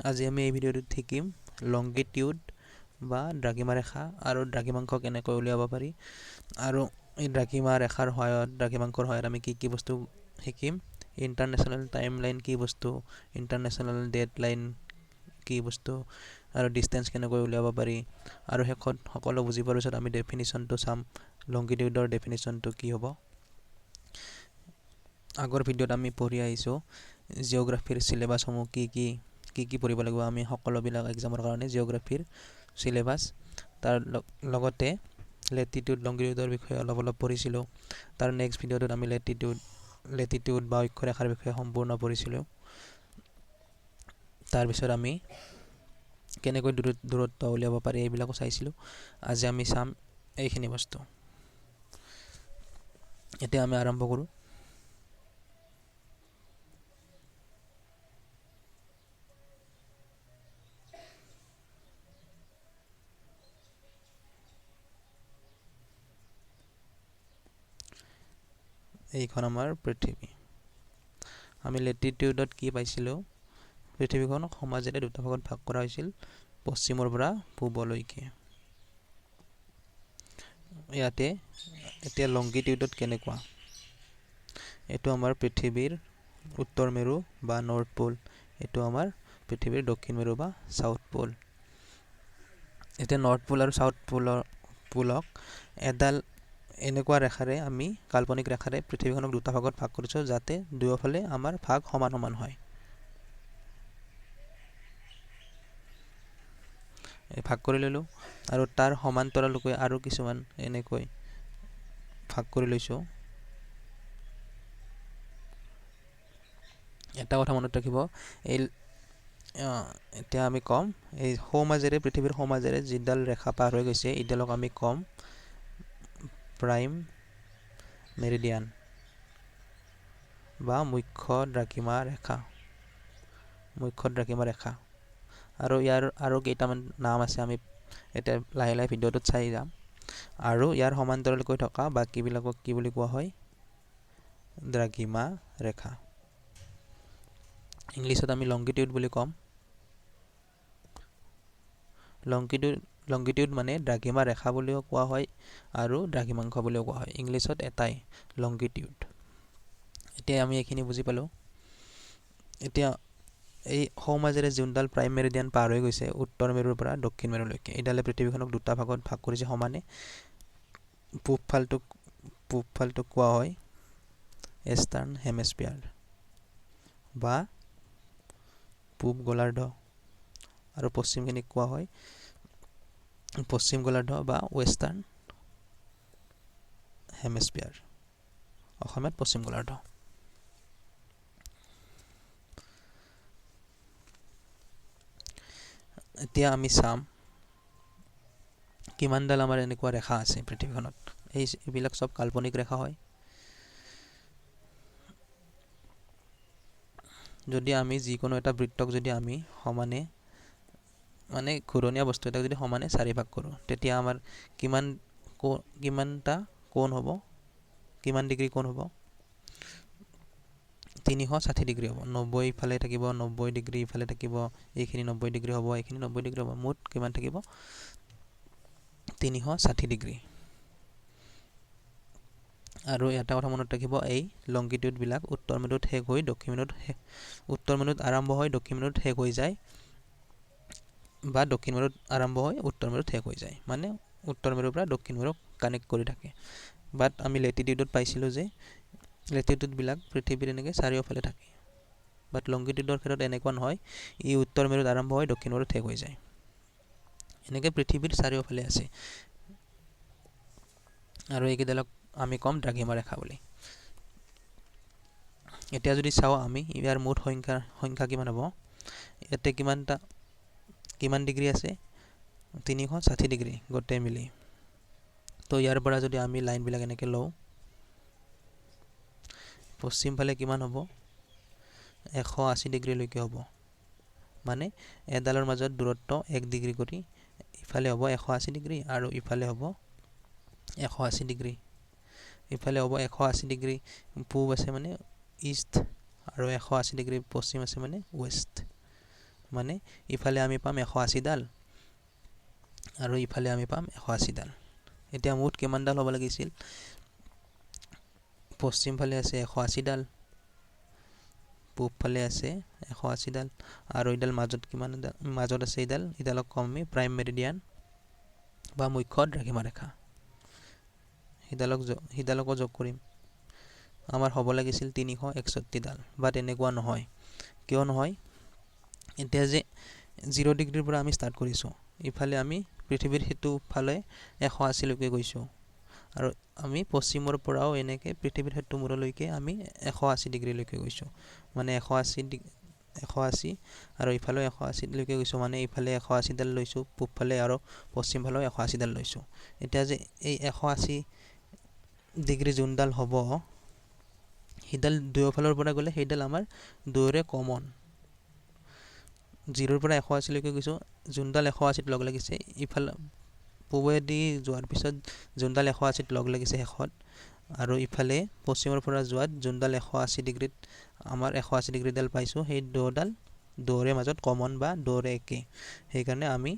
আজি আমি এই ভিডিঅ'টোত শিকিম লংগিটিউড বা দ্ৰাঘিমা ৰেখা আৰু দ্ৰাঘিমাংশ কেনেকৈ উলিয়াব পাৰি আৰু এই দ্ৰাঘিমা ৰেখাৰ সহায়ত দ্ৰাঘিমাংশৰ সহায়ত আমি কি বস্তু শিকিম ইণ্টাৰনেশ্যনেল টাইমলাইন কি বস্তু ইণ্টাৰনেশ্যনেল ডেডলাইন কি বস্তু আৰু ডিষ্টেঞ্চ কেনেকৈ উলিয়াব পাৰি আৰু শেষত সকলো বুজি পোৱাৰ পিছত আমি ডেফিনিশ্যনটো চাম লংগিটিউডৰ ডেফিনিশ্যনটো কি হ'ব আগৰ ভিডিঅ'ত আমি পঢ়ি আহিছোঁ জিঅ'গ্ৰাফিৰ চিলেবাছসমূহ কি পঢ়িব লাগিব আমি সকলোবিলাক এক্সামৰ কাৰণে জিঅ'গ্ৰাফিৰ চিলেবাছ তাৰ লগতে লেটিটিউড লংগিটিউডৰ বিষয়ে অলপ পঢ়িছিলোঁ তাৰ নেক্সট ভিডিঅ'টোত আমি লেটিটিউড বা অক্ষৰেখাৰ বিষয়ে সম্পূৰ্ণ পঢ়িছিলোঁ তাৰপিছত আমি কেনেকৈ দূৰত্ব উলিয়াব পাৰি এইবিলাকো চাইছিলোঁ আজি আমি চাম এইখিনি বস্তু এতিয়া আমি আৰম্ভ কৰোঁ এইখন আমাৰ পৃথিৱী আমি লেটিটিউডত কি পাইছিলোঁ পৃথিৱীখন সমাজেৰে দুটা ভাগত ভাগ কৰা হৈছিল পশ্চিমৰ পৰা পূবলৈকে ইয়াতে এতিয়া লংগিটিউডত কেনেকুৱা এইটো আমাৰ পৃথিৱীৰ উত্তৰ মেৰু বা নৰ্থ পোল এইটো আমাৰ পৃথিৱীৰ দক্ষিণ মেৰু বা চাউথ পোল এতিয়া নৰ্থ পোল আৰু চাউথ পোলক এডাল এনেকুৱা ৰেখাৰে আমি কাল্পনিক ৰেখাৰে পৃথিৱীখনক দুটা ভাগত ভাগ কৰিছোঁ যাতে দুয়োফালে আমাৰ ভাগ সমান সমান হয় ভাগ কৰি ল'লোঁ আৰু তাৰ সমান্তৰালকৈ আৰু কিছুমান এনেকৈ ভাগ কৰি লৈছোঁ এটা কথা মনত ৰাখিব এই এতিয়া আমি ক'ম এই পৃথিৱীৰ সমাজেৰে যিডাল ৰেখা পাৰ হৈ গৈছে এইডালক আমি ক'ম প্ৰাইম মেৰিডিয়ান বা মুখ্য দ্ৰাঘিমা ৰেখা আৰু ইয়াৰ আৰু কেইটামান নাম আছে আমি এতিয়া লাহে লাহে ভিডিঅ'টোত চাই যাম আৰু ইয়াৰ সমান্তৰালকৈ থকা বাকীবিলাকক কি বুলি কোৱা হয় দ্ৰাঘিমা ৰেখা ইংলিছত আমি লংগিটিউড বুলি ক'ম লংগিটিউড মানে দ্ৰাঘিমা ৰেখা বুলিও কোৱা হয় আৰু দ্ৰাঘিমাংশ বুলিও কোৱা হয় ইংলিছত এটাই লংগিটিউড এতিয়া আমি এইখিনি বুজি পালোঁ এতিয়া এই সমাজেৰে যোনডাল প্ৰাইম মেৰিডিয়ান পাৰ হৈ গৈছে উত্তৰ মেৰুৰ পৰা দক্ষিণ মেৰুলৈকে এইডালে পৃথিৱীখনক দুটা ভাগত ভাগ কৰিছে সমানে পূব ফালটোক কোৱা হয় ইষ্টাৰ্ণ হেমিস্ফিয়াৰ বা পূব গোলাৰ্ধ আৰু পশ্চিমখিনিক কোৱা হয় পশ্চিম গোলাৰ্ধ বা ৱেষ্টাৰ্ণ হেমিস্ফিয়াৰ অসমীয়াত পশ্চিম গোলাৰ্ধ এতিয়া আমি চাম কিমানডাল আমাৰ এনেকুৱা ৰেখা আছে পৃথিৱীখনত এইবিলাক চব কাল্পনিক ৰেখা হয় যদি আমি যিকোনো এটা বৃত্তক যদি আমি সমানে মানে ঘূৰণীয়া বস্তু এটাক যদি সমানে 4 ভাগ কৰোঁ তেতিয়া আমাৰ কিমানটা কোণ হ'ব কিমান ডিগ্ৰী কোণ হ'ব 360 ডিগ্ৰী হ'ব 90 ইফালে থাকিব 90 ডিগ্ৰী ইফালে থাকিব এইখিনি 90 ডিগ্ৰী হ'ব এইখিনি 90 ডিগ্ৰী হ'ব মুঠ কিমান থাকিব 360 ডিগ্ৰী আৰু এটা কথা মনত ৰাখিব এই লংগিটিউডবিলাক উত্তৰ মেৰুত শেষ হৈ উত্তৰ মেৰুত আৰম্ভ হৈ দক্ষিণ মেৰুত শেষ হৈ যায় বা দক্ষিণ মেৰুত আৰম্ভ হৈ উত্তৰ মেৰুত শেষ হৈ যায় মানে উত্তৰ মেৰুৰ পৰা দক্ষিণ মেৰুক কানেক্ট কৰি থাকে বাট আমি লেটিটিউডত পাইছিলোঁ যে লেটিটিউডবিলাক পৃথিৱীৰ এনেকৈ চাৰিওফালে থাকে বাট লংগিটিউডৰ ক্ষেত্ৰত এনেকুৱা নহয় ই উত্তৰ মেৰুত আৰম্ভ হৈ দক্ষিণ মেৰুত শেষ হৈ যায় এনেকৈ পৃথিৱীৰ চাৰিওফালে আছে আৰু এইকেইডালক আমি ক'ম দ্ৰাঘিমা ৰেখা বুলি এতিয়া যদি চাওঁ আমি ইয়াৰ মুঠ সংখ্যা কিমান হ'ব ইয়াতে কিমান ডিগ্ৰী আছে 360 ডিগ্ৰী গোটেই মিলি তো ইয়াৰ পৰা যদি আমি লাইনবিলাক এনেকৈ লওঁ পশ্চিম ফালে কিমান হ'ব 180 ডিগ্ৰীলৈকে হ'ব মানে এডালৰ মাজত দূৰত্ব 1 ডিগ্ৰী কৰি ইফালে হ'ব 180 ডিগ্ৰী আৰু ইফালে হ'ব 180 ডিগ্ৰী ইফালে হ'ব 180 ডিগ্ৰী পূব আছে মানে ইষ্ট আৰু 180 ডিগ্ৰী পশ্চিম আছে মানে ৱেষ্ট মানে ইফালে আমি পাম 180ডাল আৰু ইফালে আমি পাম 180ডাল। এতিয়া মুঠ কিমানডাল হ'ব লাগিছিল? পশ্চিম ফালে আছে 180ডাল, পূব ফালে আছে 180ডাল আৰু এইডাল মাজত কিমান মাজত আছে এইডালক কম আমি প্ৰাইম মেৰিডিয়ান বা মুখ্য দ্ৰাঘিমা ৰেখা। সিডালকো যোগ কৰিম। আমাৰ হ'ব লাগিছিল 361ডাল, বা তেনেকুৱা নহয়। কিয় নহয়? এতিয়া যে 0 ডিগ্ৰীৰ পৰা আমি ষ্টাৰ্ট কৰিছোঁ, ইফালে আমি পৃথিৱীৰ সেইটো ফালে 180লৈকে গৈছোঁ আৰু আমি পশ্চিমৰ পৰাও এনেকৈ পৃথিৱীৰ সেইটো মূৰলৈকে আমি 180 ডিগ্ৰীলৈকে গৈছোঁ। মানে 180 আৰু ইফালেও 180লৈকে গৈছোঁ, মানে ইফালে 180ডাল লৈছোঁ পূব ফালে আৰু পশ্চিম ফালেও 180ডাল লৈছোঁ। এতিয়া যে এই 180 ডিগ্ৰী যোনডাল হ'ব, সেইডাল দুয়োফালৰ পৰা গ'লে সেইডাল আমাৰ দুয়োৰে কমন। 0ৰ পৰা 180লৈকে গৈছোঁ, যোনডাল 180ত লগ লাগিছে ইফালে পূবেদি যোৱাৰ পিছত যোনডাল 180ত লগ লাগিছে শেষত, আৰু ইফালে পশ্চিমৰ পৰা যোৱাত যোনডাল 180 ডিগ্ৰীত আমাৰ 180 ডিগ্ৰীডাল পাইছোঁ, সেই দুয়োৰে মাজত কমন বা দুয়োৰে একে। সেইকাৰণে আমি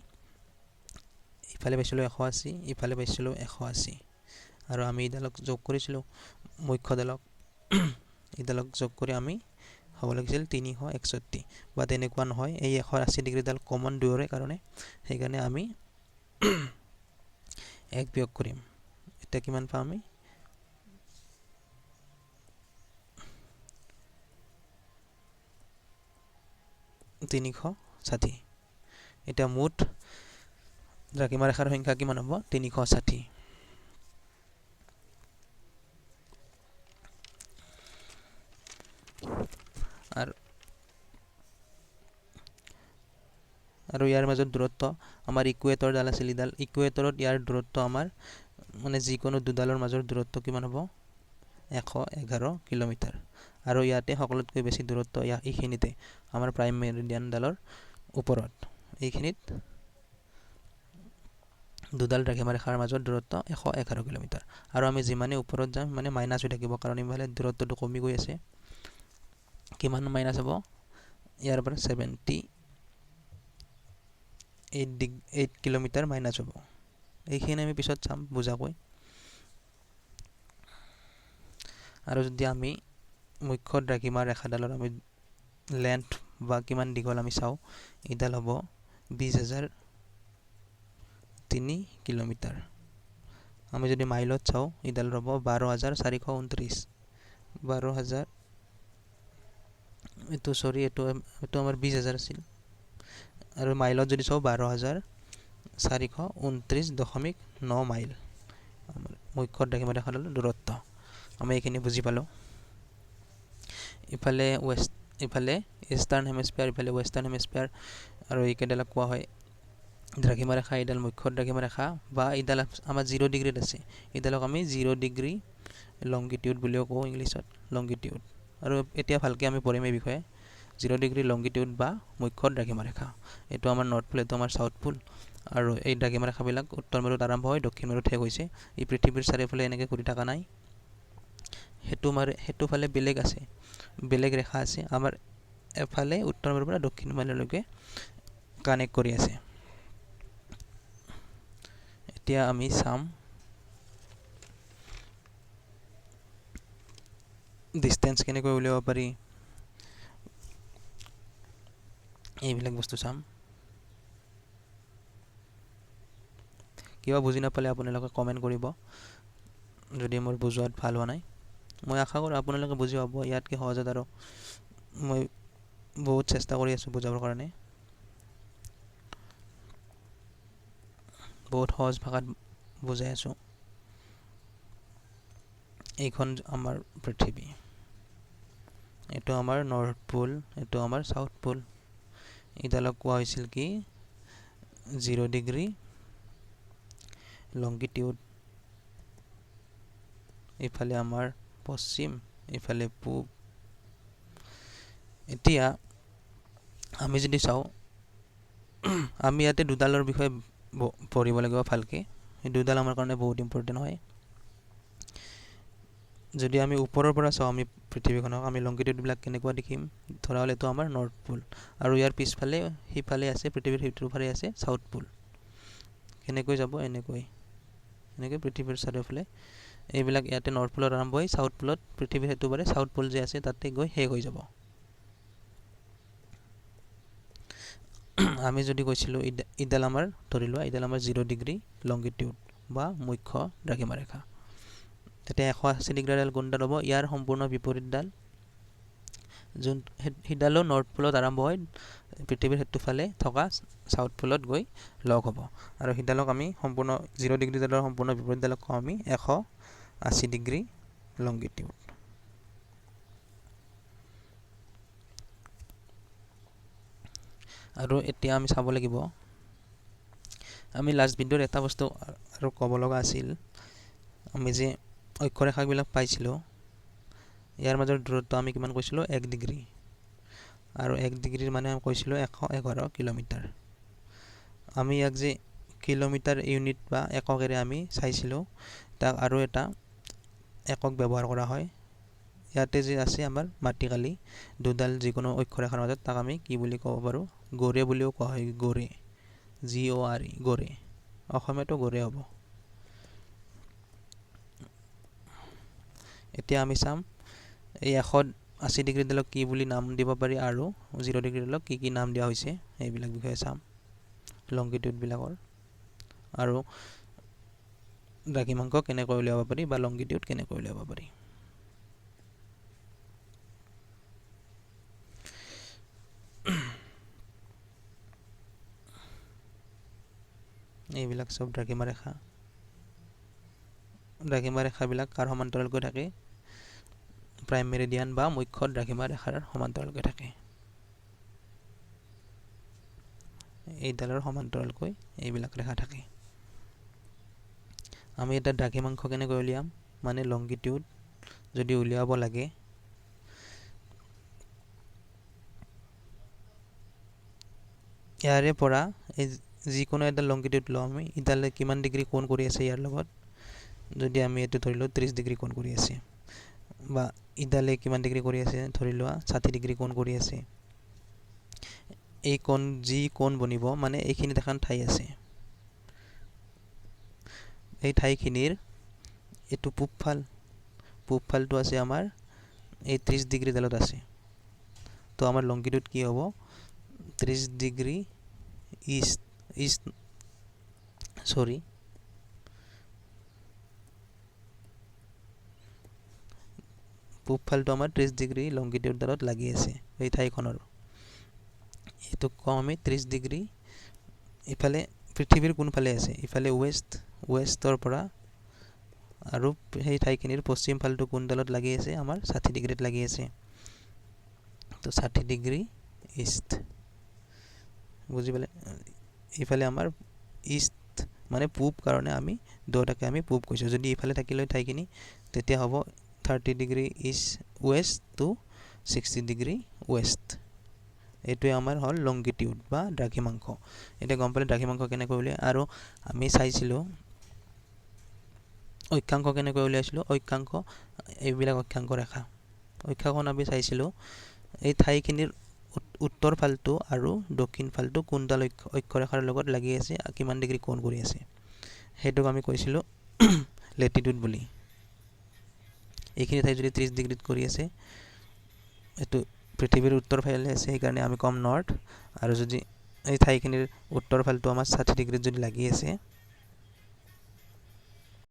ইফালে পাইছিলোঁ 180, ইফালে পাইছিলোঁ 180 আৰু আমি এইডালক যোগ কৰিছিলোঁ মুখ্যডালক। এইডালক যোগ কৰি আমি হ'ব লাগিছিল 361, বা তেনেকুৱা নহয়, এই 180 ডিগ্ৰীডাল কমন দুয়োৰে কাৰণে, সেইকাৰণে আমি 1 বিয়োগ কৰিম। এতিয়া কিমান পাম আমি? 360। এতিয়া মুঠ দ্ৰাঘিমা ৰেখাৰ সংখ্যা কিমান হ'ব? 360। আৰু ইয়াৰ মাজত দূৰত্ব আমাৰ ইকুৱেটৰডাল আছিল, ইকুৱেটৰত ইয়াৰ দূৰত্ব আমাৰ মানে যিকোনো দুডালৰ মাজৰ দূৰত্ব কিমান হ'ব? 111 কিলোমিটাৰ। আৰু ইয়াতে সকলোতকৈ বেছি দূৰত্ব এইখিনিতে আমাৰ প্ৰাইম মেৰিডিয়ানডালৰ ওপৰত। এইখিনিত দুডাল দ্ৰাঘিমা ৰেখাৰ মাজৰ দূৰত্ব 111 কিলোমিটাৰ। আৰু আমি যিমানে ওপৰত যাম মানে মাইনাছ হৈ থাকিব, কাৰণ ইফালে দূৰত্বটো কমি গৈ আছে। কিমান মাইনাছ হ'ব? ইয়াৰ পৰা 78 কিলোমিটাৰ মাইনাছ হ'ব। এইখিনি আমি পিছত চাম বুজাকৈ। আৰু যদি আমি মুখ্য দ্ৰাঘিমা ৰেখাডালৰ আমি লেন্থ বা কিমান দীঘল আমি চাওঁ, এইডাল হ'ব 20,003 কিলোমিটাৰ। আমি যদি মাইলত চাওঁ, এইডাল হ'ব 12,429। 12,000 এইটো আমাৰ 20,000 আছিল। আৰু মাইলত যদি চাওঁ 12,429.9 মাইল আমাৰ মুখ্য দ্ৰাঘিমা ৰেখাডালৰ দূৰত্ব। আমি এইখিনি বুজি পালোঁ। ইফালে ইষ্টাৰ্ণ হেমিস্ফিয়াৰ, ইফালে ৱেষ্টাৰ্ণ হেমিস্ফিয়াৰ, আৰু এইকেইডালক কোৱা হয় দ্ৰাঘিমা ৰেখা। এইডাল মুখ্য দ্ৰাঘিমা ৰেখা, বা এইডাল আমাৰ 0 ডিগ্ৰীত আছে, এইডালক আমি 0 ডিগ্ৰী লংগিটিউড বুলিও কওঁ, ইংলিছত লংগিটিউড। আৰু এতিয়া ভালকৈ আমি পঢ়িম এই বিষয়ে। 0 ডিগ্ৰী লংগিটিউড বা মুখ্য দ্ৰাঘিমা ৰেখা, এইটো আমাৰ নৰ্থ পোল, এইটো আমাৰ চাউথ পোল। আৰু এই দ্ৰাঘিমা ৰেখাবিলাক উত্তৰ মেৰুত আৰম্ভ হৈ দক্ষিণ মেৰুত শেষ হৈছে। এই পৃথিৱীৰ চাৰিওফালে এনেকৈ ঘূৰি থকা নাই। সেইটো ফালে বেলেগ আছে, বেলেগ ৰেখা আছে। আমাৰ এফালে উত্তৰ মেৰুৰ পৰা দক্ষিণ মেৰুলৈকে কানেক্ট কৰি আছে। এতিয়া আমি চাম ডিষ্টেঞ্চ কেনেকৈ উলিয়াব পাৰি, এইবিলাক বস্তু চাম। কিবা বুজি নাপালে আপোনালোকে কমেণ্ট কৰিব, যদি মোৰ বুজোৱাত ভাল হোৱা নাই। মই আশা কৰোঁ আপোনালোকে বুজি পাব। ইয়াতকৈ সহজত আৰু মই বহুত চেষ্টা কৰি আছোঁ বুজাবৰ কাৰণে, বহুত সহজ ভাষাত বুজাই আছোঁ। এইখন আমাৰ পৃথিৱী, এইটো আমাৰ নৰ্থ পোল, এইটো আমাৰ চাউথ পোল। এইডালক কোৱা হৈছিল কি? 0 ডিগ্ৰী লংগিটিউড। ইফালে আমাৰ পশ্চিম, ইফালে পূব। এতিয়া আমি যদি চাওঁ, আমি ইয়াতে দুডালৰ বিষয়ে পঢ়িব লাগিব ভালকৈ। এই দুডাল আমাৰ কাৰণে বহুত ইম্পৰ্টেণ্ট হয়। যদি আমি ওপৰৰ পৰা চাওঁ আমি পৃথিৱীখনক, আমি লংগিটিউডবিলাক কেনেকুৱা দেখিম, ধৰা হ'ল এইটো আমাৰ নৰ্থ পোল আৰু ইয়াৰ পিছফালে সিফালে আছে পৃথিৱীৰ সিটোফালে আছে চাউথ পোল। কেনেকৈ যাব, এনেকৈ পৃথিৱীৰ চাৰিওফালে এইবিলাক ইয়াতে নৰ্থ পোলত আৰম্ভ হৈ চাউথ পোলত পৃথিৱীৰ সেইটো পাৰে চাউথ পোল যে আছে তাতে গৈ শেষ হৈ যাব। আমি যদি কৈছিলোঁ ইডাল আমাৰ ধৰি লোৱা ইডাল আমাৰ 0 ডিগ্ৰী লংগিটিউড বা মুখ্য দ্ৰাঘিমা ৰেখা, তেতিয়া 180 ডিগ্ৰীডাল কোনডাল হ'ব, ইয়াৰ সম্পূৰ্ণ বিপৰীতডাল, যোন সিডালো নৰ্থ পোলত আৰম্ভ হৈ পৃথিৱীৰ সেইটোফালে থকা চাউথ পোলত গৈ লগ হ'ব। আৰু সিডালক আমি সম্পূৰ্ণ 0 ডিগ্ৰীডালৰ সম্পূৰ্ণ বিপৰীতডালক কওঁ আমি 180 ডিগ্ৰী লংগিটিউড। আৰু এতিয়া আমি চাব লাগিব, আমি লাষ্ট ভিডিঅ'ত এটা বস্তু আৰু ক'ব লগা আছিল, আমি যে অক্ষৰেখাবিলাক পাইছিলোঁ ইয়াৰ মাজৰ দূৰত্ব আমি কিমান কৈছিলোঁ 1 ডিগ্ৰী, আৰু 1 ডিগ্ৰীৰ মানে আমি কৈছিলোঁ 111 কিলোমিটাৰ। আমি ইয়াক যে কিলোমিটাৰ ইউনিট বা এককেৰে আমি চাইছিলোঁ, তাক আৰু এটা একক ব্যৱহাৰ কৰা হয়। ইয়াতে যে আছে আমাৰ মাটিকালি দুডাল যিকোনো অক্ষৰেখাৰ মাজত, তাক আমি কি বুলি ক'ব পাৰোঁ, গড়ে বুলিও কোৱা হয়, গড়ে, GORE, গড়ে, অসমীয়াতো গড়ে হ'ব। এতিয়া আমি চাম এই 180 ডিগ্ৰীডালক কি বুলি নাম দিব পাৰি আৰু 0 ডিগ্ৰীডালক কি কি নাম দিয়া হৈছে এইবিলাক বিষয়ে চাম, লংগিটিউডবিলাকৰ, আৰু দ্ৰাঘিমাংক কেনেকৈ উলিয়াব পাৰি বা লংগিটিউড কেনেকৈ উলিয়াব পাৰি। এইবিলাক চব দ্ৰাঘিমা ৰেখা। দ্ৰাঘিমা ৰেখাবিলাক কাৰ সমান্তৰালকৈ থাকে, প্ৰাইম মেৰিডিয়ান বা মুখ্য দ্ৰাঘিমা ৰেখাৰ সমান্তৰালকৈ থাকে। এইডালৰ সমান্তৰালকৈ এইবিলাক ৰেখা থাকে। আমি এটা দ্ৰাঘিমাংশ কেনেকৈ উলিয়াম, মানে লংগিটিউড যদি উলিয়াব লাগে, ইয়াৰে পৰা এই যিকোনো এটা লংগিটিউড লওঁ আমি, ইডালে কিমান ডিগ্ৰী কোণ কৰি আছে ইয়াৰ লগত, যদি আমি এইটো ধৰি লওঁ 30 ডিগ্ৰী কোণ কৰি আছে, বা ইডালে কিমান ডিগ্ৰী কৰি আছে ধৰি লোৱা 60 ডিগ্ৰী কোণ কৰি আছে, এই কোণ যি কোণ বনিব মানে এইখিনিত এখন ঠাই আছে, এই ঠাইখিনিৰ এইটো পূবফালটো আছে আমাৰ এই 30 ডিগ্ৰীডালত আছে, তো আমাৰ লংগিটিউড কি হ'ব 30 ডিগ্ৰী পূবফালটো আমাৰ 30 ডিগ্ৰী লংগিটিউডডালত লাগি আছে এই ঠাইখনৰ, এইটো কওঁ আমি 30 ডিগ্ৰী। ইফালে পৃথিৱীৰ কোনফালে আছে, ইফালে ৱেষ্টৰ পৰা, আৰু সেই ঠাইখিনিৰ পশ্চিম ফালটো কোনডালত লাগি আছে, আমাৰ 60 ডিগ্ৰীত লাগি আছে, তো 60 ডিগ্ৰী ইষ্ট, বুজি পালে। ইফালে আমাৰ ইষ্ট মানে পূব কাৰণে আমি দুটাকে আমি পূব কৈছোঁ, যদি ইফালে থাকিলে ঠাইখিনি তেতিয়া হ'ব 30 degree east west to 60 degree west. এইটোৱে আমাৰ হ'ল লংগিটিউড বা দ্ৰাঘিমাংশ। এতিয়া গম পালে দ্ৰাঘিমাংশ কেনেকৈ উলিয়ায়। আৰু আমি চাইছিলোঁ অক্ষাংশ কেনেকৈ উলিয়াইছিলোঁ, অক্ষাংশ এইবিলাক অক্ষাংশ ৰেখা, অক্ষাংশখন আমি চাইছিলোঁ এই ঠাইখিনিৰ উত্তৰ ফালটো আৰু দক্ষিণ ফালটো কোনডাল অক্ষৰেখাৰ লগত লাগি আছে, কিমান ডিগ্ৰী কোণ কৰি আছে, সেইটোক আমি কৈছিলোঁ লেটিটিউড বুলি। এইখিনি ঠাই যদি 30 ডিগ্ৰীত কৰি আছে, এইটো পৃথিৱীৰ উত্তৰ ফালে আছে, সেইকাৰণে আমি ক'ম নৰ্থ, আৰু যদি এই ঠাইখিনিৰ উত্তৰ ফালটো আমাৰ 60 ডিগ্ৰীত যদি লাগি আছে